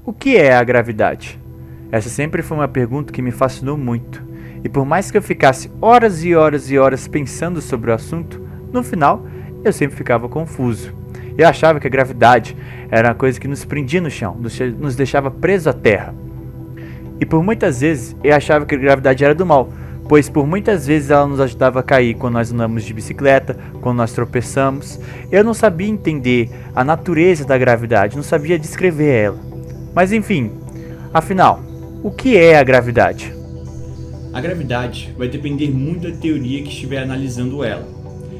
O que é a gravidade? Essa sempre foi uma pergunta que me fascinou muito, e por mais que eu ficasse horas e horas e horas pensando sobre o assunto, no final eu sempre ficava confuso. Eu achava que a gravidade era uma coisa que nos prendia no chão, nos deixava presos à terra. E por muitas vezes eu achava que a gravidade era do mal, pois por muitas vezes ela nos ajudava a cair quando nós andamos de bicicleta, quando nós tropeçamos. Eu não sabia entender a natureza da gravidade, não sabia descrever ela. Mas enfim, afinal, o que é a gravidade? A gravidade vai depender muito da teoria que estiver analisando ela,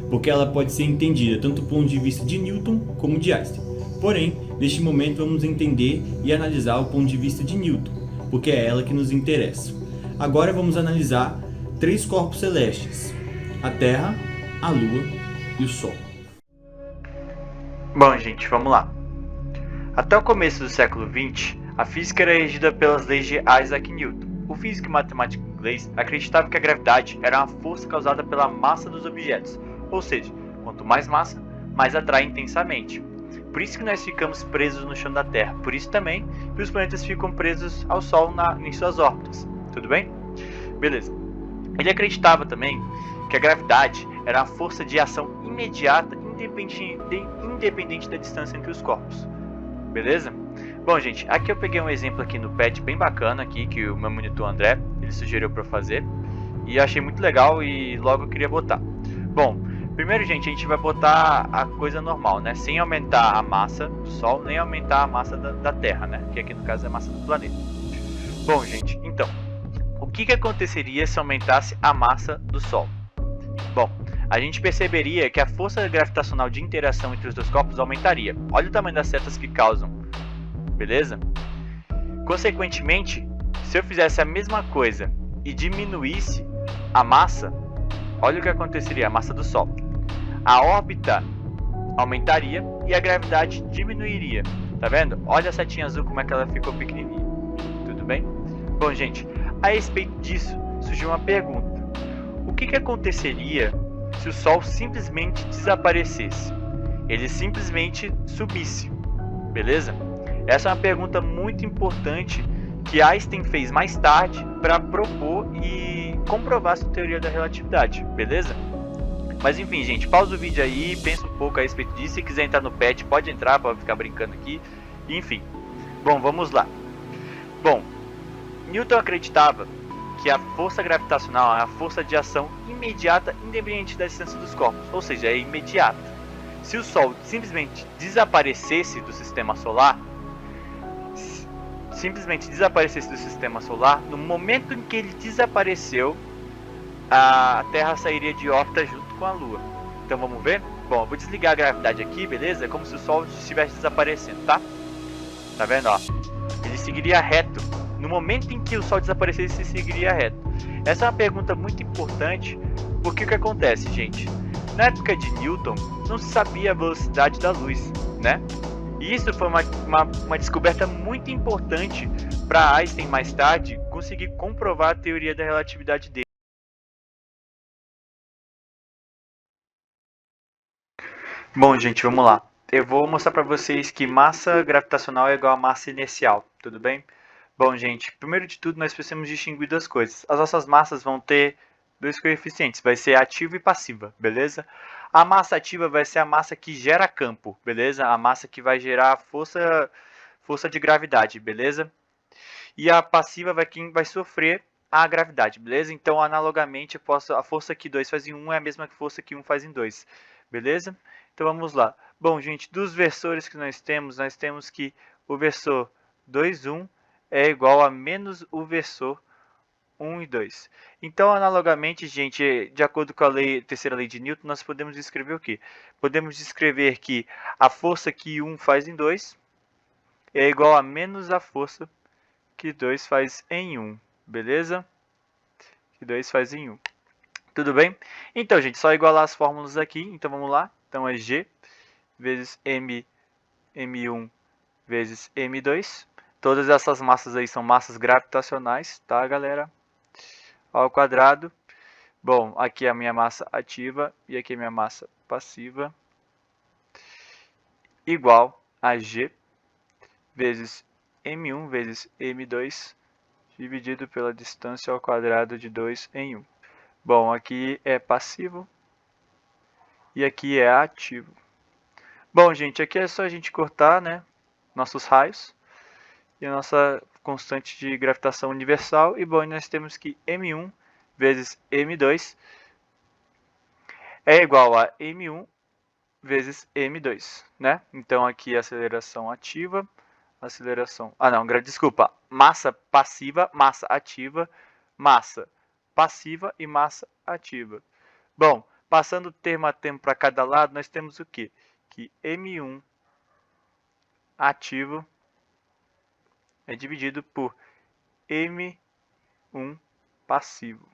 porque ela pode ser entendida tanto do ponto de vista de Newton como de Einstein. Porém, neste momento vamos entender e analisar o ponto de vista de Newton, porque é ela que nos interessa. Agora vamos analisar três corpos celestes: a Terra, a Lua e o Sol. Bom, gente, vamos lá. Até o começo do século XX, a física era regida pelas leis de Isaac Newton. O físico e matemático inglês acreditava que a gravidade era uma força causada pela massa dos objetos, ou seja, quanto mais massa, mais atrai intensamente. Por isso que nós ficamos presos no chão da Terra, por isso também que os planetas ficam presos ao Sol em suas órbitas. Tudo bem? Beleza. Ele acreditava também que a gravidade era a força de ação imediata, independente da distância entre os corpos. Beleza? Bom, gente, aqui eu peguei um exemplo aqui no pad bem bacana aqui, que o meu monitor André, ele sugeriu para eu fazer. E eu achei muito legal e logo eu queria botar. Bom, primeiro, gente, a gente vai botar a coisa normal, né? Sem aumentar a massa do Sol, nem aumentar a massa da Terra, né? Que aqui no caso é a massa do planeta. Bom, gente, então, o que aconteceria se aumentasse a massa do Sol? Bom, a gente perceberia que a força gravitacional de interação entre os dois corpos aumentaria. Olha o tamanho das setas que causam, beleza? Consequentemente, se eu fizesse a mesma coisa e diminuísse a massa, olha o que aconteceria, a massa do Sol. A órbita aumentaria e a gravidade diminuiria. Tá vendo? Olha a setinha azul como é que ela ficou pequenininha. Tudo bem? Bom, gente, a respeito disso, surgiu uma pergunta. O que aconteceria se o Sol simplesmente desaparecesse? Ele simplesmente sumisse, beleza? Essa é uma pergunta muito importante que Einstein fez mais tarde para propor e comprovar sua teoria da relatividade, beleza? Mas enfim, gente, pausa o vídeo aí, pensa um pouco a respeito disso. Se quiser entrar no pad, pode entrar para ficar brincando aqui. Enfim, bom, vamos lá. Bom, Newton acreditava que a força gravitacional é a força de ação imediata, independente da distância dos corpos, ou seja, é imediata. Se o Sol simplesmente desaparecesse do sistema solar, no momento em que ele desapareceu, a Terra sairia de órbita junto com a Lua. Então vamos ver? Bom, eu vou desligar a gravidade aqui, beleza? É como se o Sol estivesse desaparecendo, tá? Tá vendo, ó? Ele seguiria reto. No momento em que o Sol desaparecesse, ele seguiria reto. Essa é uma pergunta muito importante, porque o que acontece, gente? Na época de Newton, não se sabia a velocidade da luz, né? E isso foi uma descoberta muito importante para Einstein mais tarde conseguir comprovar a teoria da relatividade dele. Bom, gente, vamos lá. Eu vou mostrar para vocês que massa gravitacional é igual a massa inercial, tudo bem? Bom, gente, primeiro de tudo nós precisamos distinguir duas coisas. As nossas massas vão ter dois coeficientes, vai ser ativa e passiva, beleza? A massa ativa vai ser a massa que gera campo, beleza? A massa que vai gerar força de gravidade, beleza? E a passiva vai quem vai sofrer a gravidade, beleza? Então, analogamente, a força que 2 faz em 1 é a mesma força que 1 faz em 2, beleza? Então, vamos lá. Bom, gente, dos versores que nós temos que o versor 2, 1 é igual a menos o versor 1 e 2. Então, analogamente, gente, de acordo com a terceira lei de Newton, nós podemos descrever o quê? Podemos descrever que a força que 1 faz em 2 é igual a menos a força que 2 faz em 1, beleza? Que 2 faz em 1. Tudo bem? Então, gente, só igualar as fórmulas aqui. Então, vamos lá. Então, é G vezes M1 vezes M2. Todas essas massas aí são massas gravitacionais, tá, galera? Ao quadrado. Bom, aqui é a minha massa ativa e aqui é a minha massa passiva. Igual a G vezes m1 vezes m2 dividido pela distância ao quadrado de 2 em 1. Bom, aqui é passivo e aqui é ativo. Bom, gente, aqui é só a gente cortar, né, nossos raios e a nossa constante de gravitação universal. E bom, nós temos que m1 vezes m2 é igual a m1 vezes m2, né? Então aqui a aceleração ativa, aceleração... desculpa, massa passiva, massa ativa, massa passiva e massa ativa. Bom, passando termo a termo para cada lado, nós temos o quê? Que m1 ativo é dividido por m1 passivo,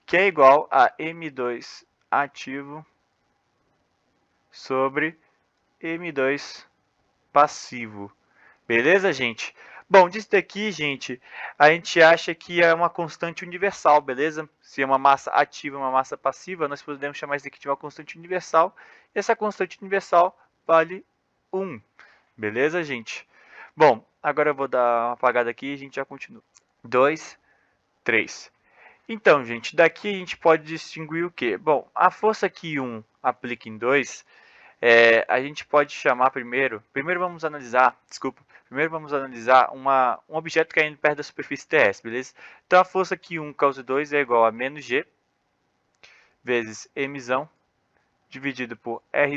que é igual a m2 ativo sobre m2 passivo. Beleza, gente? Bom, disso daqui, gente, a gente acha que é uma constante universal, beleza? Se é uma massa ativa e uma massa passiva, nós podemos chamar isso aqui de uma constante universal. E essa constante universal vale 1. Beleza, gente? Bom, agora eu vou dar uma apagada aqui e a gente já continua. 2, 3. Então, gente, daqui a gente pode distinguir o quê? Bom, a força que 1 aplica em 2, a gente pode chamar primeiro vamos analisar um objeto caindo perto da superfície terrestre, beleza? Então, a força que 1 causa 2 é igual a menos G vezes M dividido por R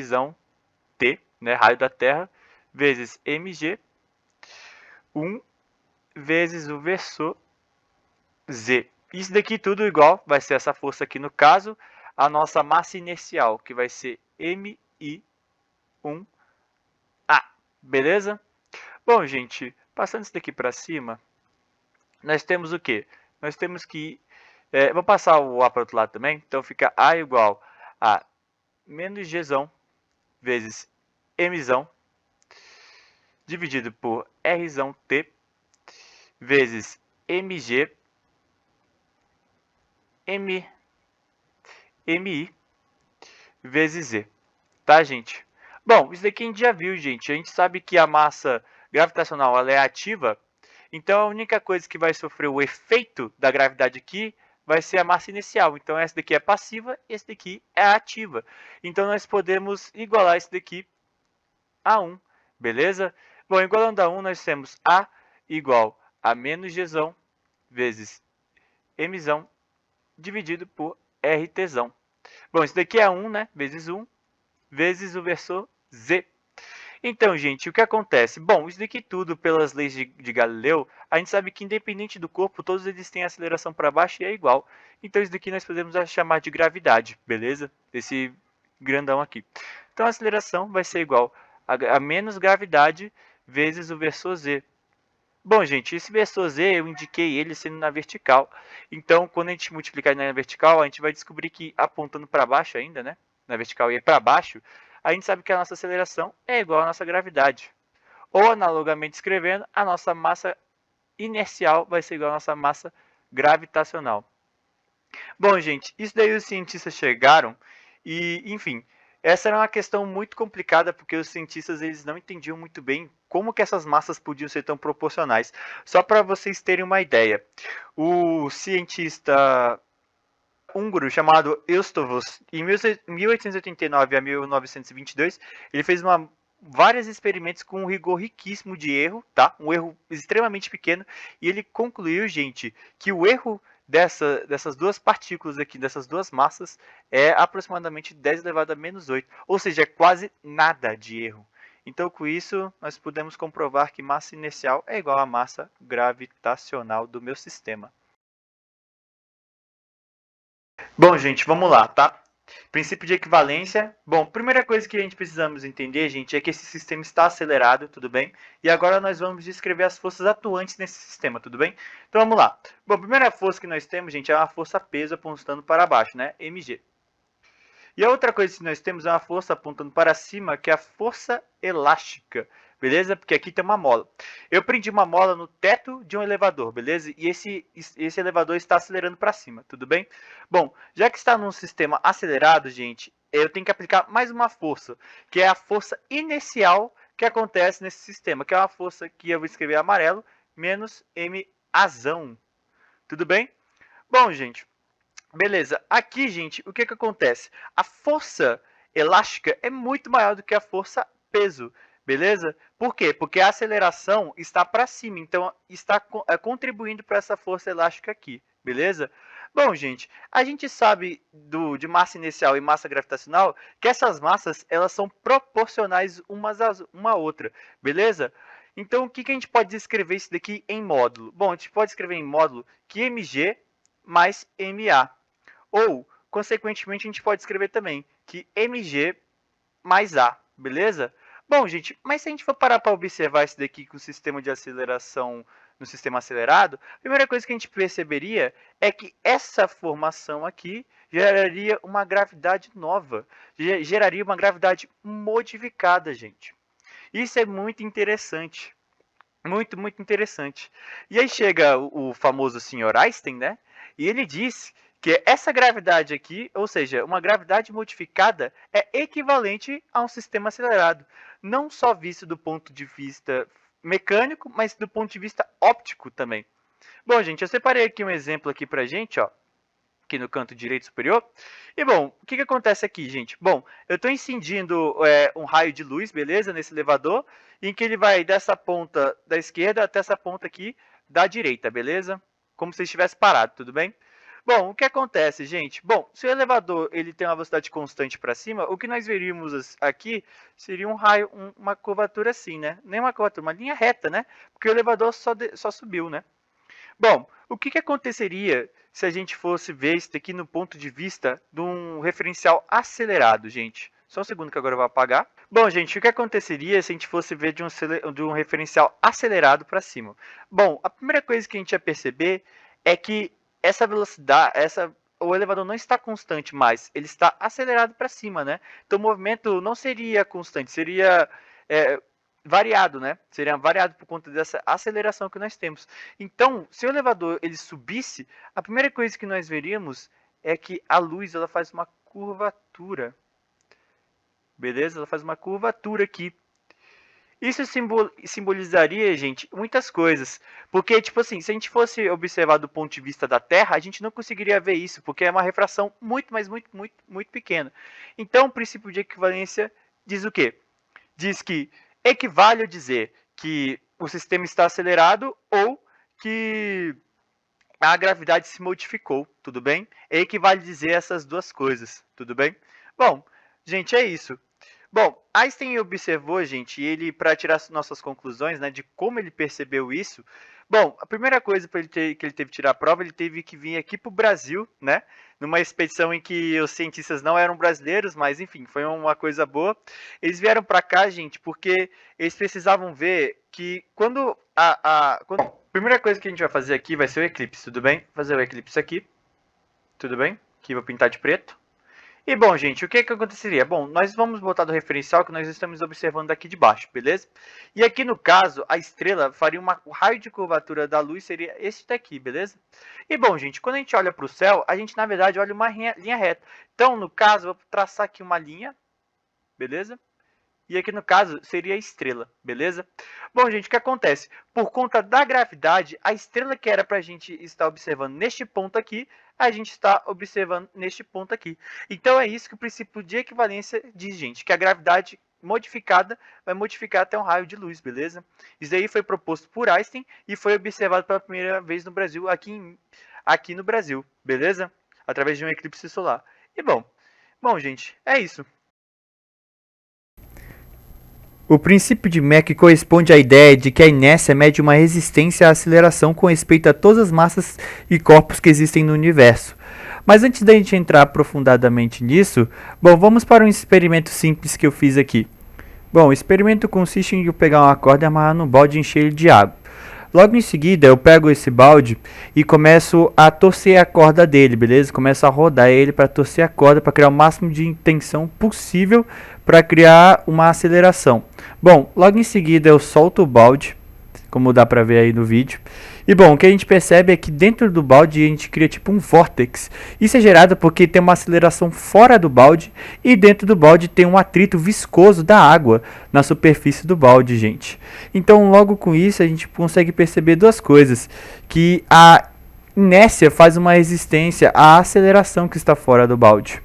T, né, raio da Terra, vezes mg, 1 vezes o versor Z. Isso daqui tudo igual, vai ser essa força aqui no caso, a nossa massa inercial, que vai ser MI1A. Beleza? Bom, gente, passando isso daqui para cima, nós temos o quê? Nós temos que... vou passar o A para o outro lado também, então fica A igual a menos G vezes M dividido por R T vezes MG MI vezes Z. Tá, gente? Bom, isso daqui a gente já viu, gente. A gente sabe que a massa gravitacional ela é ativa, então a única coisa que vai sofrer o efeito da gravidade aqui vai ser a massa inicial. Então essa daqui é passiva, esse daqui é ativa. Então nós podemos igualar esse daqui a 1, beleza? Bom, igualando a 1, nós temos A igual a menos G vezes M dividido por RT. Bom, isso daqui é 1, né? Vezes 1, vezes o versor Z. Então, gente, o que acontece? Bom, isso daqui tudo, pelas leis de Galileu, a gente sabe que independente do corpo, todos eles têm aceleração para baixo e é igual. Então, isso daqui nós podemos chamar de gravidade, beleza? Esse grandão aqui. Então, a aceleração vai ser igual a menos gravidade vezes o versor Z. Bom, gente, esse versor Z, eu indiquei ele sendo na vertical. Então, quando a gente multiplicar na vertical, a gente vai descobrir que apontando para baixo ainda, né? Na vertical e para baixo, a gente sabe que a nossa aceleração é igual à nossa gravidade. Ou, analogamente escrevendo, a nossa massa inercial vai ser igual à nossa massa gravitacional. Bom, gente, isso daí os cientistas chegaram e, enfim, essa era uma questão muito complicada porque os cientistas eles não entendiam muito bem como que essas massas podiam ser tão proporcionais. Só para vocês terem uma ideia, o cientista húngaro chamado Eötvös, em 1889 a 1922, ele fez vários experimentos com um rigor riquíssimo de erro, tá? Um erro extremamente pequeno, e ele concluiu, gente, que o erro dessas duas partículas aqui, dessas duas massas, é aproximadamente 10 elevado a menos 8, ou seja, é quase nada de erro. Então, com isso, nós podemos comprovar que massa inercial é igual à massa gravitacional do meu sistema. Bom, gente, vamos lá, tá? Princípio de equivalência. Bom, primeira coisa que a gente precisamos entender, gente, é que esse sistema está acelerado, tudo bem? E agora nós vamos descrever as forças atuantes nesse sistema, tudo bem? Então vamos lá. Bom, a primeira força que nós temos, gente, é uma força peso apontando para baixo, né? Mg. E a outra coisa que nós temos é uma força apontando para cima, que é a força elástica, beleza? Porque aqui tem uma mola. Eu prendi uma mola no teto de um elevador, beleza? E esse elevador está acelerando para cima, tudo bem? Bom, já que está num sistema acelerado, gente, eu tenho que aplicar mais uma força, que é a força inercial que acontece nesse sistema, que é uma força que eu vou escrever amarelo, menos M azão. Tudo bem? Bom, gente, beleza. Aqui, gente, o que acontece? A força elástica é muito maior do que a força peso, beleza? Por quê? Porque a aceleração está para cima, então está contribuindo para essa força elástica aqui, beleza? Bom, gente, a gente sabe de massa inicial e massa gravitacional que essas massas elas são proporcionais uma à outra, beleza? Então, o que a gente pode escrever isso daqui em módulo? Bom, a gente pode escrever em módulo que mg mais ma. Ou, consequentemente, a gente pode escrever também que mg mais a, beleza? Bom, gente, mas se a gente for parar para observar isso daqui com o sistema de aceleração no sistema acelerado, a primeira coisa que a gente perceberia é que essa formação aqui geraria uma gravidade nova, geraria uma gravidade modificada, gente. Isso é muito interessante. Muito, muito interessante. E aí chega o famoso senhor Einstein, né? E ele diz que essa gravidade aqui, ou seja, uma gravidade modificada, é equivalente a um sistema acelerado. Não só visto do ponto de vista mecânico, mas do ponto de vista óptico também. Bom, gente, eu separei aqui um exemplo aqui pra gente, ó, aqui no canto direito superior. E, bom, o que acontece aqui, gente? Bom, eu estou incidindo um raio de luz, beleza, nesse elevador, em que ele vai dessa ponta da esquerda até essa ponta aqui da direita, beleza? Como se estivesse parado, tudo bem? Bom, o que acontece, gente? Bom, se o elevador ele tem uma velocidade constante para cima, o que nós veríamos aqui seria um raio, uma curvatura assim, né? Nem uma curvatura, uma linha reta, né? Porque o elevador só subiu, né? Bom, o que aconteceria se a gente fosse ver isso aqui no ponto de vista de um referencial acelerado, gente? Só um segundo que agora eu vou apagar. Bom, gente, o que aconteceria se a gente fosse ver de um referencial acelerado para cima? Bom, a primeira coisa que a gente ia perceber é que essa velocidade, o elevador não está constante mais, ele está acelerado para cima, né? Então o movimento não seria constante, seria variado, né? Seria variado por conta dessa aceleração que nós temos. Então, se o elevador ele subisse, a primeira coisa que nós veríamos é que a luz ela faz uma curvatura. Beleza? Ela faz uma curvatura aqui. Isso simbolizaria, gente, muitas coisas. Porque, tipo assim, se a gente fosse observar do ponto de vista da Terra, a gente não conseguiria ver isso, porque é uma refração muito, mas muito, muito, muito pequena. Então, o princípio de equivalência diz o quê? Diz que equivale a dizer que o sistema está acelerado ou que a gravidade se modificou, tudo bem? Equivale a dizer essas duas coisas, tudo bem? Bom, gente, é isso. Bom, Einstein observou, gente, ele para tirar nossas conclusões, né, de como ele percebeu isso. Bom, a primeira coisa que ele teve que tirar a prova, ele teve que vir aqui para o Brasil, né, numa expedição em que os cientistas não eram brasileiros, mas enfim, foi uma coisa boa. Eles vieram para cá, gente, porque eles precisavam ver que quando a primeira coisa que a gente vai fazer aqui vai ser o eclipse, tudo bem? Vou fazer o eclipse aqui, tudo bem? Aqui vou pintar de preto. E bom, gente, o que aconteceria? Bom, nós vamos botar do referencial que nós estamos observando daqui de baixo, beleza? E aqui no caso, a estrela faria o raio de curvatura da luz seria esse daqui, beleza? E bom, gente, quando a gente olha para o céu, a gente na verdade olha uma linha reta. Então, no caso, eu vou traçar aqui uma linha, beleza? E aqui no caso seria a estrela, beleza? Bom, gente, o que acontece? Por conta da gravidade, a estrela que era para a gente estar observando neste ponto aqui, a gente está observando neste ponto aqui. Então é isso que o princípio de equivalência diz, gente, que a gravidade modificada vai modificar até um raio de luz, beleza? Isso aí foi proposto por Einstein e foi observado pela primeira vez no Brasil, aqui no Brasil, beleza? Através de um eclipse solar. E bom, gente, é isso. O princípio de Mach corresponde à ideia de que a inércia mede uma resistência à aceleração com respeito a todas as massas e corpos que existem no universo. Mas antes da gente entrar aprofundadamente nisso, bom, vamos para um experimento simples que eu fiz aqui. Bom, o experimento consiste em eu pegar uma corda e amarrar no balde e encher ele de água. Logo em seguida, eu pego esse balde e começo a torcer a corda dele, beleza? Começo a rodar ele para torcer a corda, para criar o máximo de tensão possível para criar uma aceleração. Bom, logo em seguida eu solto o balde, como dá para ver aí no vídeo, E bom, o que a gente percebe é que dentro do balde a gente cria tipo um vórtex. Isso é gerado porque tem uma aceleração fora do balde e dentro do balde tem um atrito viscoso da água na superfície do balde, gente. Então, logo com isso a gente consegue perceber duas coisas, que a inércia faz uma resistência à aceleração que está fora do balde.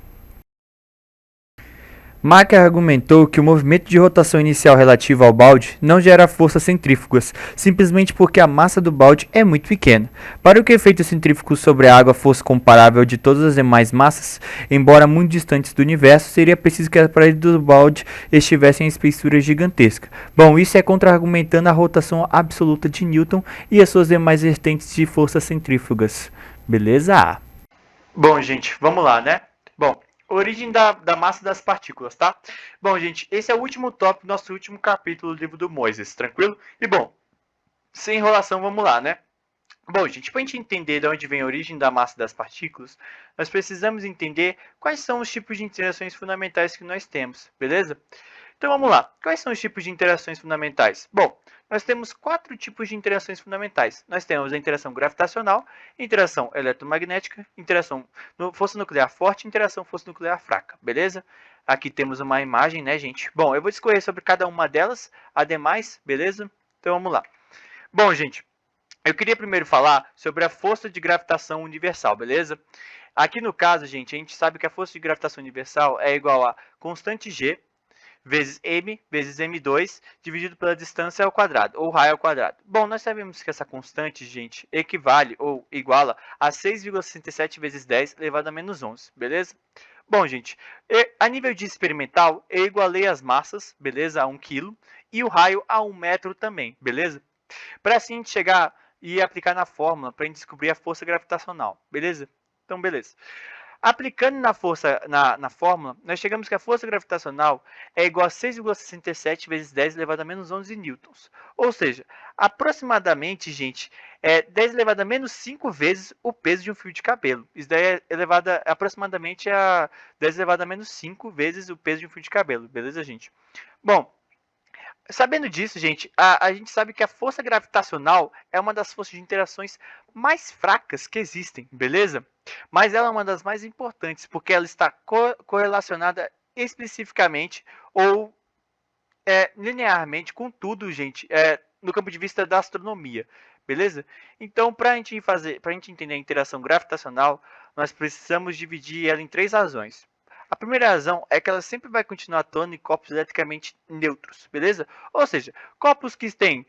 Mach argumentou que o movimento de rotação inicial relativo ao balde não gera forças centrífugas, simplesmente porque a massa do balde é muito pequena. Para que o efeito centrífugo sobre a água fosse comparável ao de todas as demais massas, embora muito distantes do universo, seria preciso que as paredes do balde estivessem em espessura gigantesca. Bom, isso é contra-argumentando a rotação absoluta de Newton e as suas demais vertentes de forças centrífugas. Beleza? Bom, gente, vamos lá, né? Bom, origem da massa das partículas, tá? Bom, gente, esse é o último tópico do nosso último capítulo do livro do Moisés, tranquilo? E bom, sem enrolação, vamos lá, né? Bom, gente, para a gente entender de onde vem a origem da massa das partículas, nós precisamos entender quais são os tipos de interações fundamentais que nós temos, beleza? Então vamos lá, quais são os tipos de interações fundamentais? Bom, nós temos 4 tipos de interações fundamentais. Nós temos a interação gravitacional, interação eletromagnética, interação força nuclear forte e interação força nuclear fraca, beleza? Aqui temos uma imagem, né, gente? Bom, eu vou discorrer sobre cada uma delas, ademais, beleza? Então vamos lá. Bom, gente, eu queria primeiro falar sobre a força de gravitação universal, beleza? Aqui no caso, gente, a gente sabe que a força de gravitação universal é igual a constante G vezes m vezes m2 dividido pela distância ao quadrado, ou raio ao quadrado. Bom, nós sabemos que essa constante, gente, equivale ou iguala a 6,67 vezes 10 elevado a menos 11, beleza? Bom, gente, a nível de experimental, eu igualei as massas, beleza, a 1 kg, e o raio a 1 metro também, beleza? Para assim a gente chegar e aplicar na fórmula para a gente descobrir a força gravitacional, beleza? Então, beleza. Aplicando na fórmula, nós chegamos que a força gravitacional é igual a 6,67 vezes 10 elevado a menos 11 newtons. Ou seja, aproximadamente, gente, é 10 elevado a menos 5 vezes o peso de um fio de cabelo. Isso daí é aproximadamente a 10 elevado a menos 5 vezes o peso de um fio de cabelo. Beleza, gente? Bom, sabendo disso, gente, a gente sabe que a força gravitacional é uma das forças de interações mais fracas que existem, beleza? Mas ela é uma das mais importantes, porque ela está correlacionada especificamente ou linearmente com tudo, gente, no campo de vista da astronomia, beleza? Então, para a gente entender a interação gravitacional, nós precisamos dividir ela em 3 razões. A primeira razão é que ela sempre vai continuar atuando em corpos eletricamente neutros, beleza? Ou seja, corpos que têm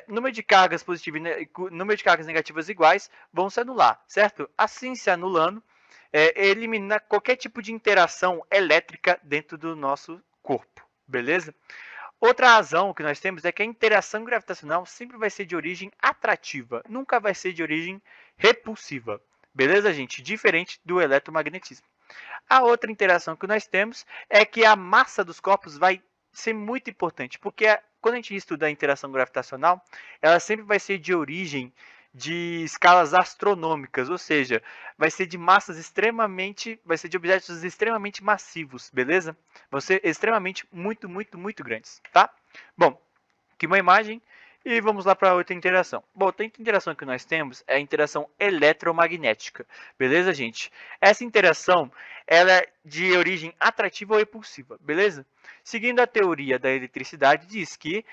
número de cargas positivas e número de cargas negativas iguais vão se anular, certo? Assim, se anulando, elimina qualquer tipo de interação elétrica dentro do nosso corpo, beleza? Outra razão que nós temos é que a interação gravitacional sempre vai ser de origem atrativa, nunca vai ser de origem repulsiva, beleza, gente? Diferente do eletromagnetismo. A outra interação que nós temos é que a massa dos corpos vai ser muito importante, porque quando a gente estuda a interação gravitacional, ela sempre vai ser de origem de escalas astronômicas, ou seja, vai ser de objetos extremamente massivos, beleza? Vão ser extremamente muito grandes, tá? Bom, aqui uma imagem. E vamos lá para outra interação. Bom, outra interação que nós temos é a interação eletromagnética. Beleza, gente? Essa interação ela é de origem atrativa ou repulsiva. Beleza? Seguindo a teoria da eletricidade, diz que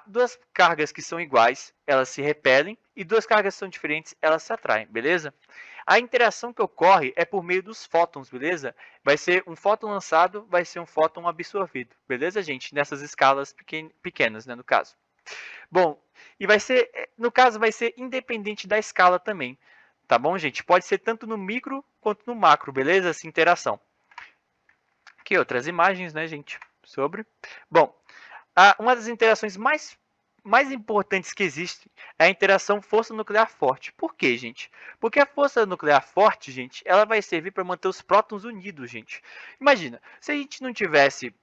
duas cargas que são iguais, elas se repelem, e duas cargas que são diferentes, elas se atraem. Beleza? A interação que ocorre é por meio dos fótons, beleza? Vai ser um fóton lançado, vai ser um fóton absorvido. Beleza, gente? Nessas escalas pequenas, né, no caso. Bom, e no caso, vai ser independente da escala também, tá bom, gente? Pode ser tanto no micro quanto no macro, beleza? Essa interação. Aqui outras imagens, né, gente? Bom, uma das interações mais importantes que existe é a interação força nuclear forte. Por quê, gente? Porque a força nuclear forte, gente, ela vai servir para manter os prótons unidos, gente. Imagina, se a gente não tivesse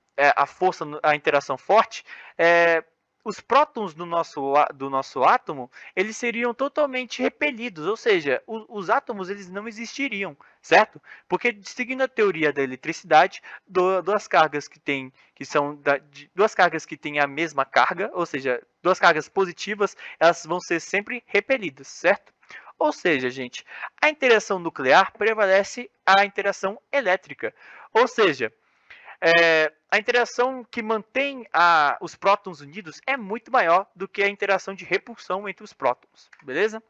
a interação forte, os prótons do nosso átomo, eles seriam totalmente repelidos, ou seja, os átomos eles não existiriam, certo? Porque seguindo a teoria da eletricidade, duas cargas duas cargas que têm a mesma carga, ou seja, duas cargas positivas, elas vão ser sempre repelidas, certo? Ou seja, gente, a interação nuclear prevalece a interação elétrica, ou seja, a interação que mantém os prótons unidos é muito maior do que a interação de repulsão entre os prótons, beleza?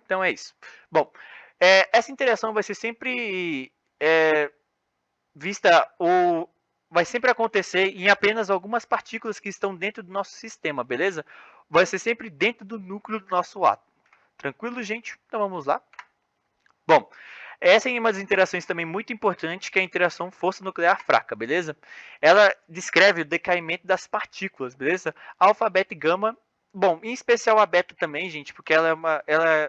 Então é isso. Bom, essa interação vai ser sempre vista ou vai sempre acontecer em apenas algumas partículas que estão dentro do nosso sistema, beleza? Vai ser sempre dentro do núcleo do nosso átomo. Tranquilo, gente? Então vamos lá. Bom, essa é uma das interações também muito importante, que é a interação força nuclear fraca, beleza? Ela descreve o decaimento das partículas, beleza? Alfa, beta e gama. Bom, em especial a beta também, gente, porque ela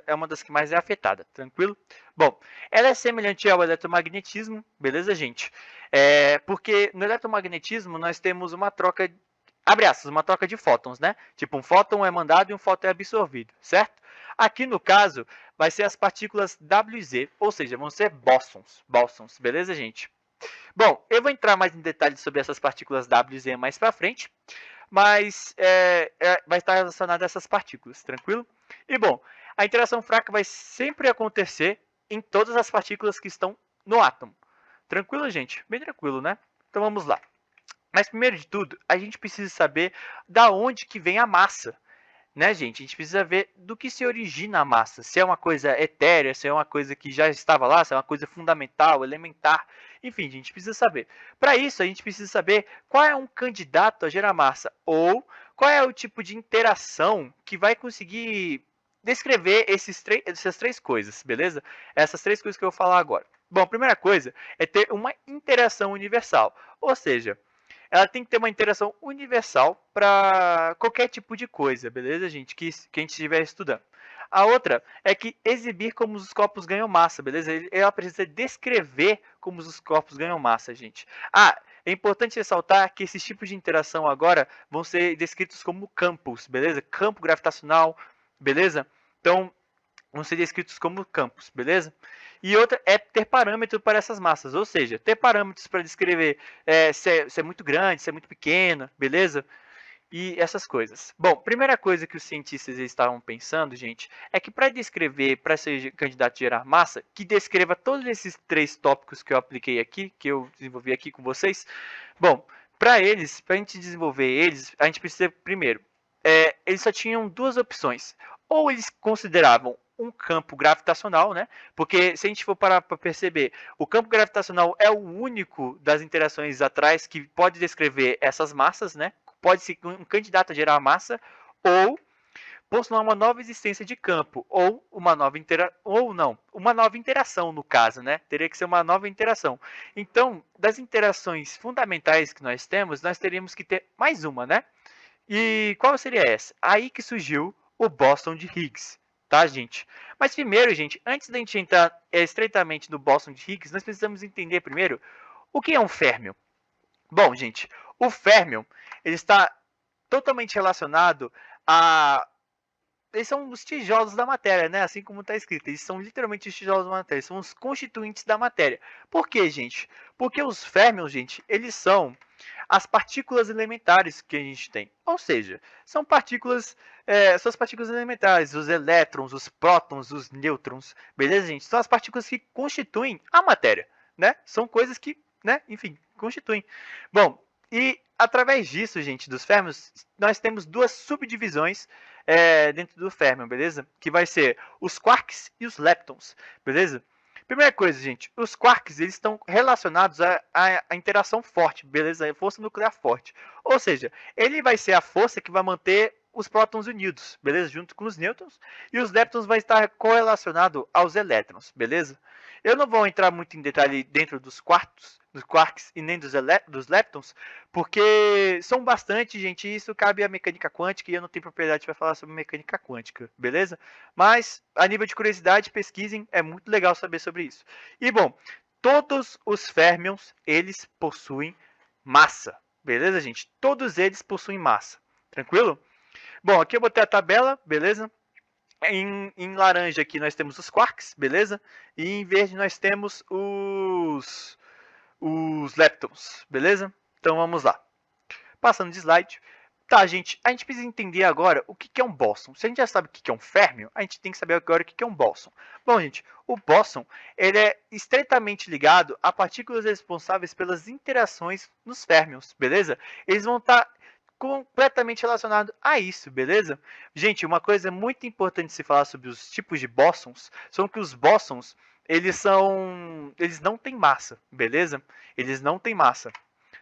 é uma das que mais é afetada, tranquilo? Bom, ela é semelhante ao eletromagnetismo, beleza, gente? Porque no eletromagnetismo nós temos uma troca, abre aspas, uma troca de fótons, né? Tipo, um fóton é mandado e um fóton é absorvido, certo? Aqui no caso, vai ser as partículas WZ, ou seja, vão ser bósons, beleza, gente? Bom, eu vou entrar mais em detalhes sobre essas partículas WZ mais para frente, mas vai estar relacionado a essas partículas, tranquilo? E bom, a interação fraca vai sempre acontecer em todas as partículas que estão no átomo. Tranquilo, gente? Bem tranquilo, né? Então vamos lá. Mas primeiro de tudo, a gente precisa saber da onde que vem a massa. Né, gente? A gente precisa ver do que se origina a massa. Se é uma coisa etérea, se é uma coisa que já estava lá, se é uma coisa fundamental, elementar. Enfim, a gente precisa saber. Para isso, a gente precisa saber qual é um candidato a gerar massa. Ou qual é o tipo de interação que vai conseguir descrever essas três coisas, beleza? Essas três coisas que eu vou falar agora. Bom, a primeira coisa é ter uma interação universal. Ou seja, ela tem que ter uma interação universal para qualquer tipo de coisa, beleza, gente? Que a gente estiver estudando. A outra é que exibir como os corpos ganham massa, beleza? Ela precisa descrever como os corpos ganham massa, gente. É importante ressaltar que esses tipos de interação agora vão ser descritos como campos, beleza? Campo gravitacional, beleza? Então, vão ser descritos como campos, beleza? E outra é ter parâmetro para essas massas, ou seja, ter parâmetros para descrever se é muito grande, se é muito pequena, beleza? E essas coisas. Bom, primeira coisa que os cientistas estavam pensando, gente, é que para descrever, para ser candidato a gerar massa, que descreva todos esses três tópicos que eu apliquei aqui, que eu desenvolvi aqui com vocês. Bom, para a gente desenvolver eles, a gente precisa, primeiro, eles só tinham duas opções. Ou eles consideravam um campo gravitacional, né? Porque se a gente for parar para perceber, o campo gravitacional é o único das interações atrás que pode descrever essas massas, né? Pode ser um candidato a gerar massa, ou postular uma nova existência de campo, ou uma nova interação no caso, né? Teria que ser uma nova interação. Então, das interações fundamentais que nós temos, nós teríamos que ter mais uma, né? E qual seria essa? Aí que surgiu o bóson de Higgs, tá, gente? Mas primeiro, gente, antes da gente entrar estreitamente no bóson de Higgs, nós precisamos entender primeiro o que é um férmio. Bom, gente, o férmio ele está totalmente relacionado a... Eles são os tijolos da matéria, né? Assim como está escrito. Eles são literalmente os tijolos da matéria. São os constituintes da matéria. Por quê, gente? Porque os férmions, gente, eles são as partículas elementares que a gente tem. Ou seja, são as partículas elementares, os elétrons, os prótons, os nêutrons. Beleza, gente? São as partículas que constituem a matéria, né? São coisas que, né? Enfim, constituem. Bom, e através disso, gente, dos férmions, nós temos duas subdivisões dentro do férmion, beleza? Que vai ser os quarks e os leptons, beleza? Primeira coisa, gente, os quarks eles estão relacionados à interação forte, beleza? A força nuclear forte. Ou seja, ele vai ser a força que vai manter os prótons unidos, beleza? Junto com os nêutrons. E os leptons vai estar correlacionado aos elétrons, beleza? Eu não vou entrar muito em detalhe dentro dos quarks e nem dos leptons, porque são bastante, gente, e isso cabe à mecânica quântica e eu não tenho propriedade para falar sobre mecânica quântica, beleza? Mas, a nível de curiosidade, pesquisem, é muito legal saber sobre isso. E, bom, todos os férmions, eles possuem massa, beleza, gente? Todos eles possuem massa, tranquilo? Bom, aqui eu botei a tabela, beleza? Em laranja aqui nós temos os quarks, beleza? E em verde nós temos os leptons, beleza? Então vamos lá. Passando de slide. Tá, gente, a gente precisa entender agora o que é um bóson. Se a gente já sabe o que é um férmio, a gente tem que saber agora o que é um bóson. Bom, gente, o bóson ele é estreitamente ligado a partículas responsáveis pelas interações nos férmions, beleza? Eles vão estar completamente relacionados a isso, beleza? Gente, uma coisa muito importante se falar sobre os tipos de bósons são que os bósons eles não têm massa, beleza? Eles não têm massa.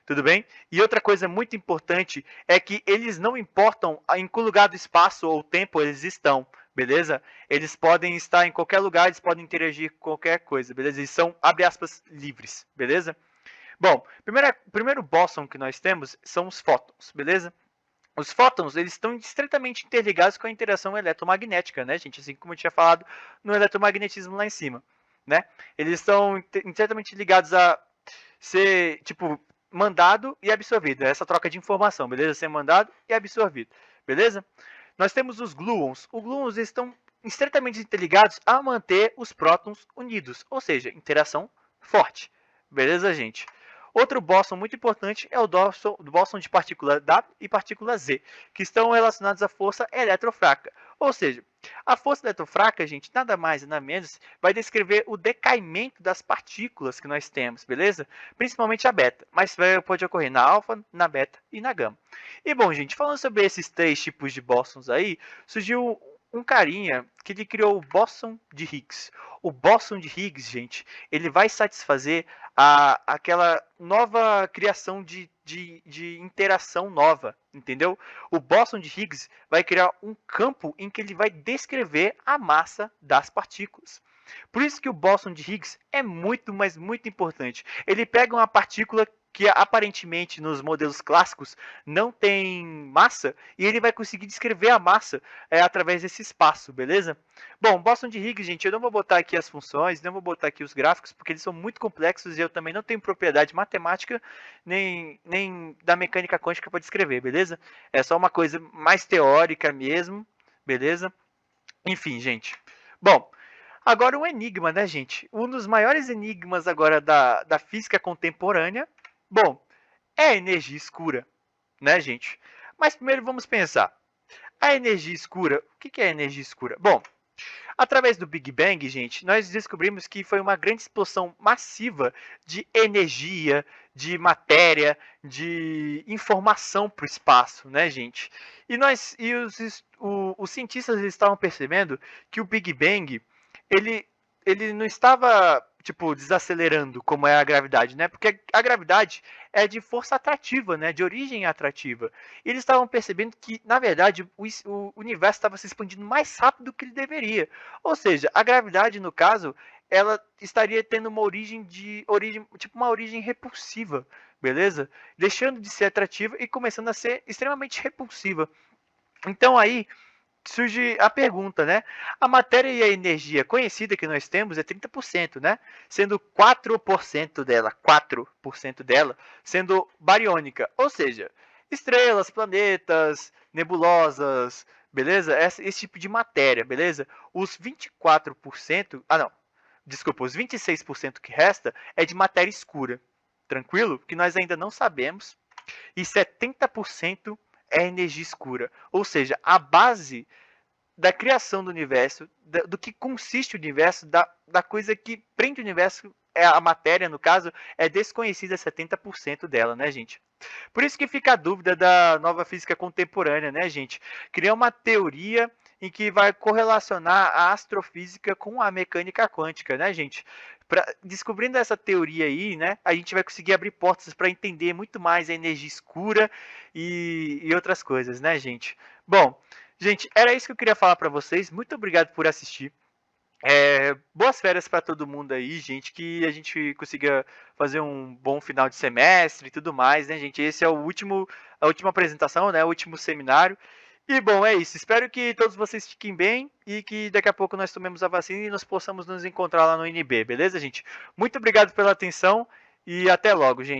Tudo bem? E outra coisa muito importante é que eles não importam em que lugar do espaço ou tempo eles estão, beleza? Eles podem estar em qualquer lugar, eles podem interagir com qualquer coisa, beleza? Eles são, abre aspas, livres, beleza? Bom, primeiro bóson que nós temos são os fótons, beleza? Os fótons, eles estão estreitamente interligados com a interação eletromagnética, né, gente? Assim como eu tinha falado no eletromagnetismo lá em cima, né? Eles estão estreitamente ligados a ser, tipo, mandado e absorvido. Essa troca de informação, beleza? Ser mandado e absorvido, beleza? Nós temos os gluons. Os gluons estão estreitamente interligados a manter os prótons unidos, ou seja, interação forte, beleza, gente? Outro bóson muito importante é o bóson de partícula W e partícula Z, que estão relacionados à força eletrofraca. Ou seja, a força eletrofraca, gente, nada mais nada menos, vai descrever o decaimento das partículas que nós temos, beleza? Principalmente a beta, mas pode ocorrer na alfa, na beta e na gama. E bom, gente, falando sobre esses três tipos de bósons aí, surgiu um carinha que ele criou o bóson de Higgs. O bóson de Higgs, gente, ele vai satisfazer aquela nova criação de interação nova, entendeu? O bóson de Higgs vai criar um campo em que ele vai descrever a massa das partículas. Por isso que o bóson de Higgs é muito, mas muito importante. Ele pega uma partícula que aparentemente nos modelos clássicos não tem massa, e ele vai conseguir descrever a massa através desse espaço, beleza? Bom, bóson de Higgs, gente, eu não vou botar aqui as funções, não vou botar aqui os gráficos, porque eles são muito complexos e eu também não tenho propriedade matemática nem da mecânica quântica para descrever, beleza? É só uma coisa mais teórica mesmo, beleza? Enfim, gente. Bom, agora um enigma, né, gente? Um dos maiores enigmas agora da física contemporânea, bom, é a energia escura, né, gente? Mas primeiro vamos pensar. A energia escura, o que é a energia escura? Bom, através do Big Bang, gente, nós descobrimos que foi uma grande explosão massiva de energia, de matéria, de informação para o espaço, né, gente? E os cientistas estavam percebendo que o Big Bang ele não estava tipo desacelerando como é a gravidade, né? Porque a gravidade é de força atrativa, né? De origem atrativa. E eles estavam percebendo que, na verdade, o universo estava se expandindo mais rápido do que ele deveria. Ou seja, a gravidade, no caso, ela estaria tendo uma tipo uma origem repulsiva, beleza? Deixando de ser atrativa e começando a ser extremamente repulsiva. Então aí surge a pergunta, né? A matéria e a energia conhecida que nós temos é 30%, né? Sendo 4% dela sendo bariônica, ou seja, estrelas, planetas, nebulosas, beleza? Esse tipo de matéria, beleza? Os 24%, os 26% que resta é de matéria escura, tranquilo? Que nós ainda não sabemos. E 70% é energia escura. Ou seja, a base da criação do universo, do que consiste o universo, da coisa que prende o universo, a matéria, no caso, é desconhecida 70% dela, né, gente? Por isso que fica a dúvida da nova física contemporânea, né, gente? Criar uma teoria em que vai correlacionar a astrofísica com a mecânica quântica, né, gente? Descobrindo essa teoria aí, né, a gente vai conseguir abrir portas para entender muito mais a energia escura e outras coisas, né, gente? Bom, gente, era isso que eu queria falar para vocês. Muito obrigado por assistir. Boas férias para todo mundo aí, gente, que a gente consiga fazer um bom final de semestre e tudo mais, né, gente? Esse é a última apresentação, né, o último seminário. E bom, é isso. Espero que todos vocês fiquem bem e que daqui a pouco nós tomemos a vacina e nós possamos nos encontrar lá no INB, beleza, gente? Muito obrigado pela atenção e até logo, gente.